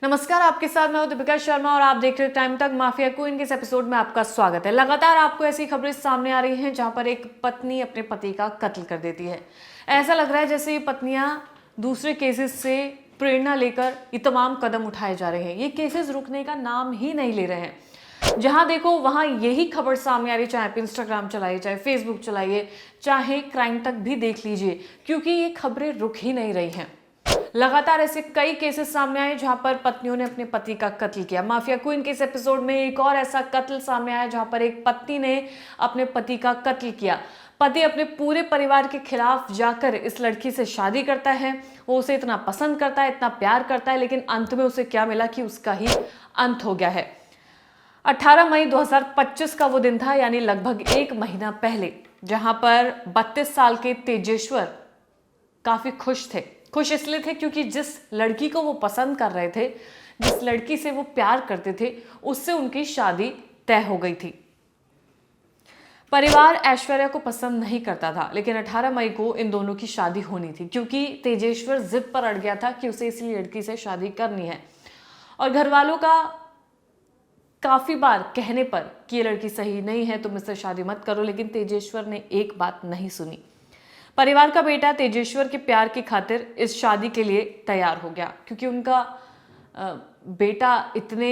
नमस्कार, आपके साथ मैं हूं दीपिका शर्मा और आप देख रहे हैं टाइम तक माफिया क्वीन के इस एपिसोड में आपका स्वागत है। लगातार आपको ऐसी खबरें सामने आ रही हैं जहां पर एक पत्नी अपने पति का कत्ल कर देती है। ऐसा लग रहा है जैसे ये पत्नियां दूसरे केसेस से प्रेरणा लेकर ये तमाम कदम उठाए जा रहे हैं। ये केसेस रुकने का नाम ही नहीं ले रहे हैं। जहां देखो वहां यही खबर सामने आ रही है, चाहे आप इंस्टाग्राम चलाइए, चाहे फेसबुक चलाइए, चाहे क्राइम तक भी देख लीजिए, क्योंकि ये खबरें रुक ही नहीं रही हैं। लगातार ऐसे कई केसेस सामने आए जहां पर पत्नियों ने अपने पति का कत्ल किया। माफिया क्वीन के इस एपिसोड में एक और ऐसा कत्ल सामने आया जहां पर एक पत्नी ने अपने पति का कत्ल किया। पति अपने पूरे परिवार के खिलाफ जाकर इस लड़की से शादी करता है। वो उसे इतना पसंद करता है, इतना प्यार करता है, लेकिन अंत में उसे क्या मिला कि उसका ही अंत हो गया है। 18 मई 2025 का वो दिन था, यानी लगभग एक महीना पहले, जहां पर 32 साल के तेजेश्वर काफी खुश थे। खुश इसलिए थे क्योंकि जिस लड़की को वो पसंद कर रहे थे, जिस लड़की से वो प्यार करते थे, उससे उनकी शादी तय हो गई थी। परिवार ऐश्वर्या को पसंद नहीं करता था, लेकिन 18 मई को इन दोनों की शादी होनी थी क्योंकि तेजेश्वर जिद पर अड़ गया था कि उसे इसी लड़की से शादी करनी है। और घर वालों का काफी बार कहने पर कि ये लड़की सही नहीं है, तुम इससे शादी मत करो, लेकिन तेजेश्वर ने एक बात नहीं सुनी। परिवार का बेटा तेजेश्वर के प्यार की खातिर इस शादी के लिए तैयार हो गया, क्योंकि उनका बेटा इतने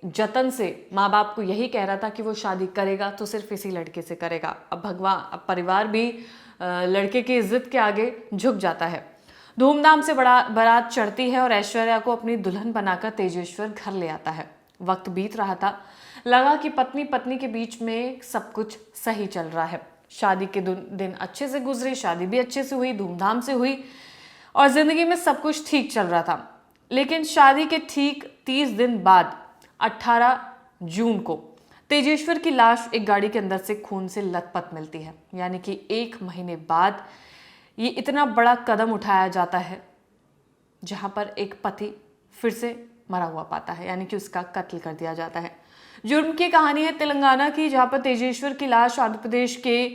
जतन से माँ बाप को यही कह रहा था कि वो शादी करेगा तो सिर्फ इसी लड़के से करेगा। अब परिवार भी लड़के की इज्जत के आगे झुक जाता है। धूमधाम से बारात चढ़ती है और ऐश्वर्या को अपनी दुल्हन बनाकर तेजेश्वर घर ले आता है। वक्त बीत रहा था, लगा कि पत्नी के बीच में सब कुछ सही चल रहा है। शादी के दिन अच्छे से गुजरे, शादी भी अच्छे से हुई, धूमधाम से हुई और जिंदगी में सब कुछ ठीक चल रहा था। लेकिन शादी के ठीक 30 दिन बाद 18 जून को तेजेश्वर की लाश एक गाड़ी के अंदर से खून से लथपथ मिलती है। यानी कि एक महीने बाद ये इतना बड़ा कदम उठाया जाता है जहां पर एक पति फिर से मरा हुआ पाता है, यानी कि उसका कत्ल कर दिया जाता है। जुर्म की कहानी है तेलंगाना की, जहां पर तेजेश्वर की लाश आंध्र प्रदेश के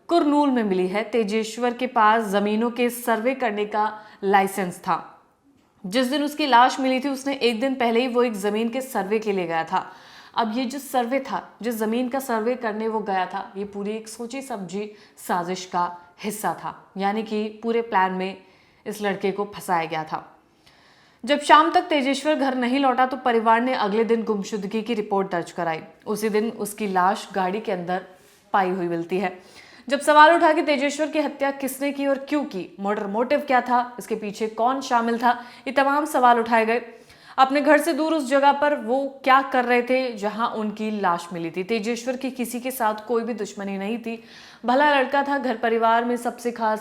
कुरनूल में मिली है। तेजेश्वर के पास जमीनों के सर्वे करने का लाइसेंस था। जिस दिन उसकी लाश मिली थी, उसने एक दिन पहले ही वो एक जमीन के सर्वे के लिए गया था। अब ये जो सर्वे था, जिस जमीन का सर्वे करने वो गया था, ये पूरी एक सोची समझी साजिश का हिस्सा था। यानी कि पूरे प्लान में इस लड़के को फंसाया गया था। जब शाम तक तेजेश्वर घर नहीं लौटा तो परिवार ने अगले दिन गुमशुदगी की रिपोर्ट दर्ज कराई। उसी दिन उसकी लाश गाड़ी के अंदर पाई हुई मिलती है। जब सवाल उठा कि तेजेश्वर की हत्या किसने की और क्यों की, मर्डर मोटिव क्या था, इसके पीछे कौन शामिल था, ये तमाम सवाल उठाए गए। अपने घर से दूर उस जगह पर वो क्या कर रहे थे जहां उनकी लाश मिली थी। तेजेश्वर की किसी के साथ कोई भी दुश्मनी नहीं थी। भला लड़का था, घर परिवार में सबसे खास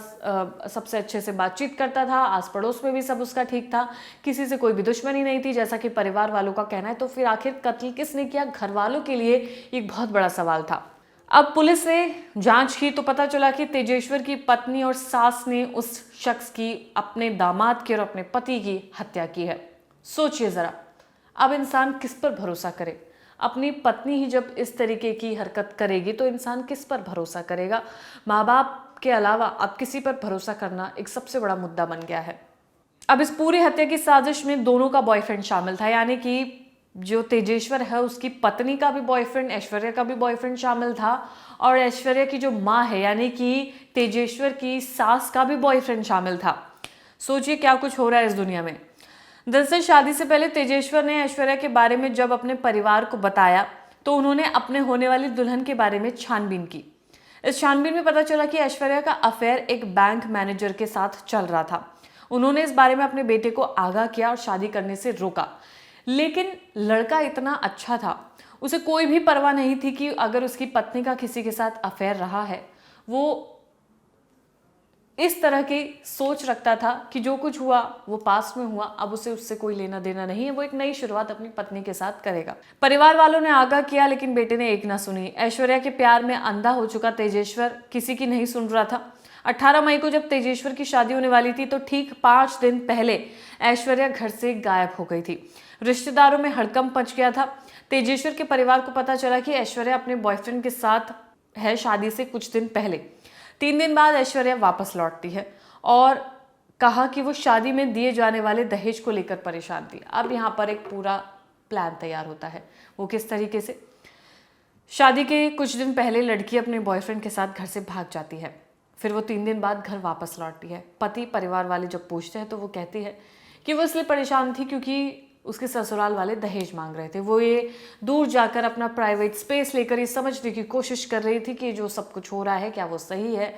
सबसे अच्छे से बातचीत करता था, आस पड़ोस में भी सब उसका ठीक था, किसी से कोई भी दुश्मनी नहीं थी, जैसा कि परिवार वालों का कहना है। तो फिर आखिर कत्ल किसने किया, घर वालों के लिए एक बहुत बड़ा सवाल था। अब पुलिस ने जांच की तो पता चला कि तेजेश्वर की पत्नी और सास ने उस शख्स की, अपने दामाद की और अपने पति की हत्या की है। सोचिए जरा, अब इंसान किस पर भरोसा करे। अपनी पत्नी ही जब इस तरीके की हरकत करेगी तो इंसान किस पर भरोसा करेगा। माँ बाप के अलावा अब किसी पर भरोसा करना एक सबसे बड़ा मुद्दा बन गया है। अब इस पूरी हत्या की साजिश में दोनों का बॉयफ्रेंड शामिल था, यानी कि जो तेजेश्वर है उसकी पत्नी का भी बॉयफ्रेंड, ऐश्वर्या का भी बॉयफ्रेंड शामिल था, और ऐश्वर्या की जो माँ है यानी कि तेजेश्वर की सास का भी बॉयफ्रेंड शामिल था। सोचिए क्या कुछ हो रहा है इस दुनिया में। दरअसल शादी से पहले तेजेश्वर ने ऐश्वर्या के बारे में जब अपने परिवार को बताया तो उन्होंने अपने होने वाली दुल्हन के बारे में छानबीन की। इस छानबीन में पता चला कि ऐश्वर्या का अफेयर एक बैंक मैनेजर के साथ चल रहा था। उन्होंने इस बारे में अपने बेटे को आगाह किया और शादी करने से रोका। लेकिन लड़का इतना अच्छा था, उसे कोई भी परवाह नहीं थी कि अगर उसकी पत्नी का किसी के साथ अफेयर रहा है। वो इस तरह की सोच रखता था कि जो कुछ हुआ वो पास्ट में हुआ, अब उसे उससे कोई लेना देना नहीं है, वो एक नई शुरुआत अपनी पत्नी के साथ करेगा। परिवार वालों ने आगाह किया, लेकिन बेटे ने एक ना सुनी। ऐश्वर्या के प्यार में अंधा हो चुका तेजेश्वर किसी की नहीं सुन रहा था। 18 मई को जब तेजेश्वर की शादी होने वाली थी तो ठीक 5 दिन पहले ऐश्वर्या घर से गायब हो गई थी। रिश्तेदारों में हड़कंप मच गया था। तेजेश्वर के परिवार को पता चला कि ऐश्वर्या अपने बॉयफ्रेंड के साथ है शादी से कुछ दिन पहले। 3 दिन बाद ऐश्वर्या वापस लौटती है और कहा कि वो शादी में दिए जाने वाले दहेज को लेकर परेशान थी। अब यहाँ पर एक पूरा प्लान तैयार होता है। वो किस तरीके से? शादी के कुछ दिन पहले लड़की अपने बॉयफ्रेंड के साथ घर से भाग जाती है। फिर वो 3 दिन बाद घर वापस लौटती है। पति परिवार वाले जब पूछते हैं तो वो कहती है कि वो इसलिए परेशान थी क्योंकि उसके ससुराल वाले दहेज मांग रहे थे। वो ये दूर जाकर अपना प्राइवेट स्पेस लेकर ये समझने की कोशिश कर रही थी कि जो सब कुछ हो रहा है क्या वो सही है,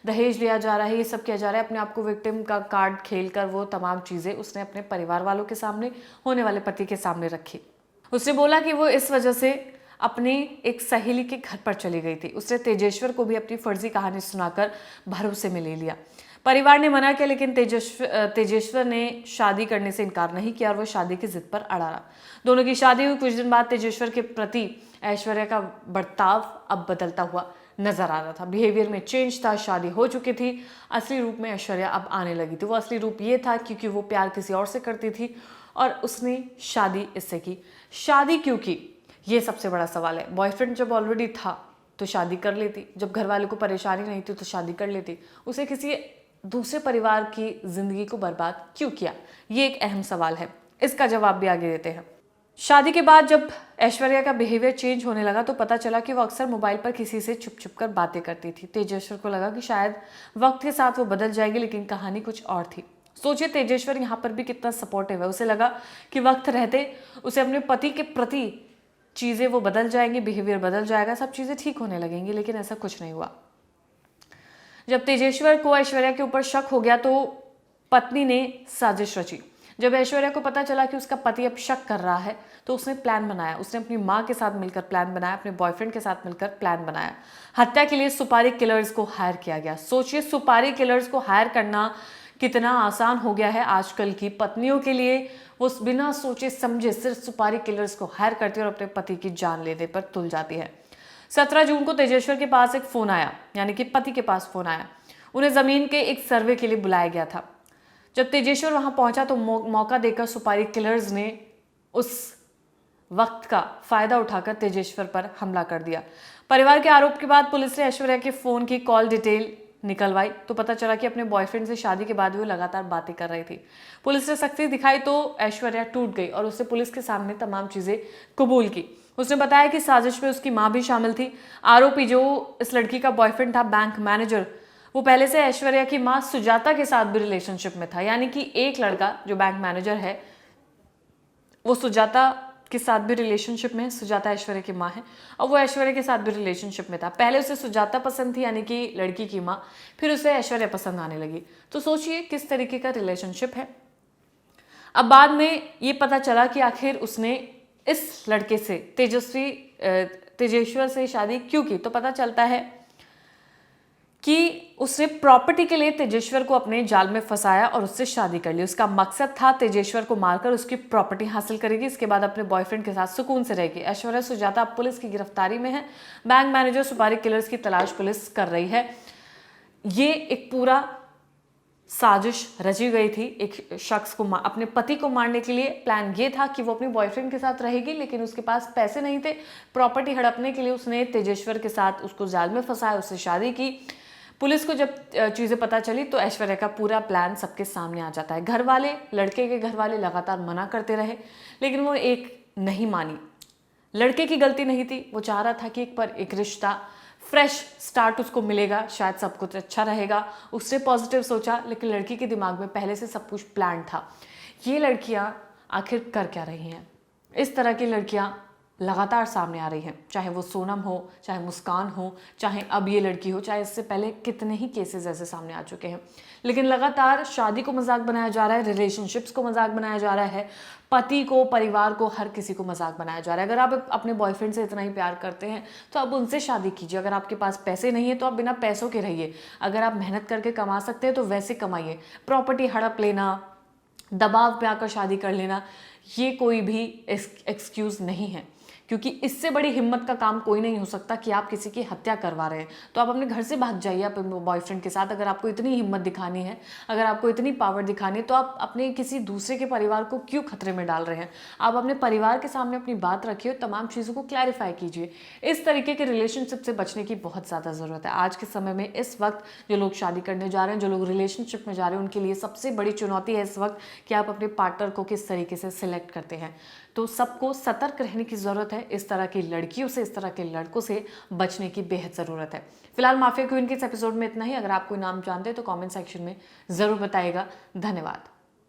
दहेज लिया जा रहा है, ये सब किया जा रहा है। अपने आप को विक्टिम का कार्ड खेलकर वो तमाम चीज़ें उसने अपने परिवार वालों के सामने, होने वाले पति के सामने रखी। उसने बोला कि वो इस वजह से अपनी एक सहेली के घर पर चली गई थी। उसने तेजेश्वर को भी अपनी फर्जी कहानी सुनाकर भरोसे में ले लिया। परिवार ने मना किया, लेकिन तेजेश्वर ने शादी करने से इनकार नहीं किया और वो शादी की जिद पर अड़ा रहा। दोनों की शादी हुई। कुछ दिन बाद तेजेश्वर के प्रति ऐश्वर्या का बर्ताव अब बदलता हुआ नजर आ रहा था। बिहेवियर में चेंज था। शादी हो चुकी थी। असली रूप में ऐश्वर्या अब आने लगी थी। वो असली रूप ये था क्योंकि वो प्यार किसी और से करती थी और उसने शादी इससे की। शादी क्यों की, ये सबसे बड़ा सवाल है। बॉयफ्रेंड जब ऑलरेडी था तो शादी कर लेती। जब घर वाले को परेशानी नहीं थी तो शादी कर लेती। उसे किसी दूसरे परिवार की जिंदगी को बर्बाद क्यों किया, ये एक अहम सवाल है। इसका जवाब भी आगे देते हैं। शादी के बाद जब ऐश्वर्या का बिहेवियर चेंज होने लगा तो पता चला कि वो अक्सर मोबाइल पर किसी से छुप छुप कर बातें करती थी। तेजेश्वर को लगा कि शायद वक्त के साथ वो बदल जाएगी, लेकिन कहानी कुछ और थी। सोचिए तेजेश्वर यहाँ पर भी कितना सपोर्टिव है। उसे लगा कि वक्त रहते उसे अपने पति के प्रति चीज़ें वो बदल जाएंगी, बिहेवियर बदल जाएगा, सब चीज़ें ठीक होने लगेंगी, लेकिन ऐसा कुछ नहीं हुआ। जब तेजेश्वर को ऐश्वर्या के ऊपर शक हो गया तो पत्नी ने साजिश रची। जब ऐश्वर्या को पता चला कि उसका पति अब शक कर रहा है तो उसने प्लान बनाया। उसने अपनी माँ के साथ मिलकर प्लान बनाया, अपने बॉयफ्रेंड के साथ मिलकर प्लान बनाया। हत्या के लिए सुपारी किलर्स को हायर किया गया। सोचिए, सुपारी किलर्स को हायर करना कितना आसान हो गया है आजकल की पत्नियों के लिए। वो बिना सोचे समझे सिर्फ सुपारी किलर्स को हायर करती है और अपने पति की जान लेने पर तुल जाती है। 17 जून को तेजेश्वर के पास एक फोन आया, यानी कि पति के पास फोन आया। उन्हें जमीन के एक सर्वे के लिए बुलाया गया था। जब तेजेश्वर वहां पहुंचा तो मौका देकर सुपारी किलर्स ने उस वक्त का फायदा उठाकर तेजेश्वर पर हमला कर दिया। परिवार के आरोप के बाद पुलिस ने ऐश्वर्या के फोन की कॉल डिटेल निकलवाई तो पता चला कि अपने बॉयफ्रेंड से शादी के बाद भी वो लगातार बातें कर रही थी। पुलिस ने सख्ती दिखाई तो ऐश्वर्या टूट गई और उसने पुलिस के सामने तमाम चीजें कबूल की। उसने बताया कि साजिश में उसकी मां भी शामिल थी। आरोपी जो इस लड़की का बॉयफ्रेंड था, बैंक मैनेजर, वो पहले से ऐश्वर्या की मां सुजाता के साथ भी रिलेशनशिप में था। यानी कि एक लड़का जो बैंक मैनेजर है वो सुजाता के साथ भी रिलेशनशिप में है। सुजाता ऐश्वर्या की मां है और वो ऐश्वर्या के साथ भी रिलेशनशिप में था। पहले उसे सुजाता पसंद थी, यानी कि लड़की की मां, फिर उसे ऐश्वर्या पसंद आने लगी। तो सोचिए किस तरीके का रिलेशनशिप है। अब बाद में ये पता चला कि आखिर उसने इस लड़के से तेजेश्वर से शादी क्यों की। तो पता चलता है कि उसने प्रॉपर्टी के लिए तेजेश्वर को अपने जाल में फंसाया और उससे शादी कर ली। उसका मकसद था तेजेश्वर को मारकर उसकी प्रॉपर्टी हासिल करेगी, इसके बाद अपने बॉयफ्रेंड के साथ सुकून से रहेगी। ऐश्वर्या सुजाता अब पुलिस की गिरफ्तारी में है। बैंक मैनेजर सुपारी किलर्स की तलाश पुलिस कर रही है। ये एक पूरा साजिश रची गई थी। एक शख्स को अपने पति को मारने के लिए प्लान ये था कि वो अपने बॉयफ्रेंड के साथ रहेगी, लेकिन उसके पास पैसे नहीं थे। प्रॉपर्टी हड़पने के लिए उसने तेजेश्वर के साथ उसको जाल में फंसाया, उससे शादी की। पुलिस को जब चीज़ें पता चली तो ऐश्वर्या का पूरा प्लान सबके सामने आ जाता है। घर वाले, लड़के के घर वाले लगातार मना करते रहे, लेकिन वो एक नहीं मानी। लड़के की गलती नहीं थी, वो चाह रहा था कि एक पर एक रिश्ता, फ्रेश स्टार्ट उसको मिलेगा, शायद सब कुछ अच्छा रहेगा। उसने पॉजिटिव सोचा, लेकिन लड़की के दिमाग में पहले से सब कुछ प्लान था। ये लड़कियां आखिर कर क्या रही हैं? इस तरह की लड़कियां लगातार सामने आ रही हैं, चाहे वो सोनम हो, चाहे मुस्कान हो, चाहे अब ये लड़की हो, चाहे इससे पहले कितने ही केसेस ऐसे सामने आ चुके हैं। लेकिन लगातार शादी को मजाक बनाया जा रहा है, रिलेशनशिप्स को मजाक बनाया जा रहा है, पति को, परिवार को, हर किसी को मजाक बनाया जा रहा है। अगर आप अपने बॉयफ्रेंड से इतना ही प्यार करते हैं तो आप उनसे शादी कीजिए। अगर आपके पास पैसे नहीं है तो आप बिना पैसों के रहिए। अगर आप मेहनत करके कमा सकते हैं तो वैसे कमाइए। प्रॉपर्टी हड़प लेना, दबाव पे आकर शादी कर लेना, ये कोई भी एक्सक्यूज़ नहीं है। क्योंकि इससे बड़ी हिम्मत का काम कोई नहीं हो सकता कि आप किसी की हत्या करवा रहे हैं। तो आप अपने घर से भाग जाइए अपने बॉयफ्रेंड के साथ। अगर आपको इतनी हिम्मत दिखानी है, अगर आपको इतनी पावर दिखानी है, तो आप अपने किसी दूसरे के परिवार को क्यों खतरे में डाल रहे हैं? आप अपने परिवार के सामने अपनी बात रखिए और तमाम चीज़ों को क्लैरिफाई कीजिए। इस तरीके के रिलेशनशिप से बचने की बहुत ज़्यादा ज़रूरत है। आज के समय में इस वक्त जो लोग शादी करने जा रहे हैं, जो लोग रिलेशनशिप में जा रहे हैं, उनके लिए सबसे बड़ी चुनौती है इस वक्त कि आप अपने पार्टनर को किस तरीके से सिलेक्ट करते हैं। तो सबको सतर्क रहने की ज़रूरत है। इस तरह की लड़कियों से, इस तरह के लड़कों से बचने की बेहद ज़रूरत है। फिलहाल माफिया क्वीन के इस एपिसोड में इतना ही। अगर आप कोई नाम जानते हैं तो कमेंट सेक्शन में ज़रूर बताइएगा। धन्यवाद।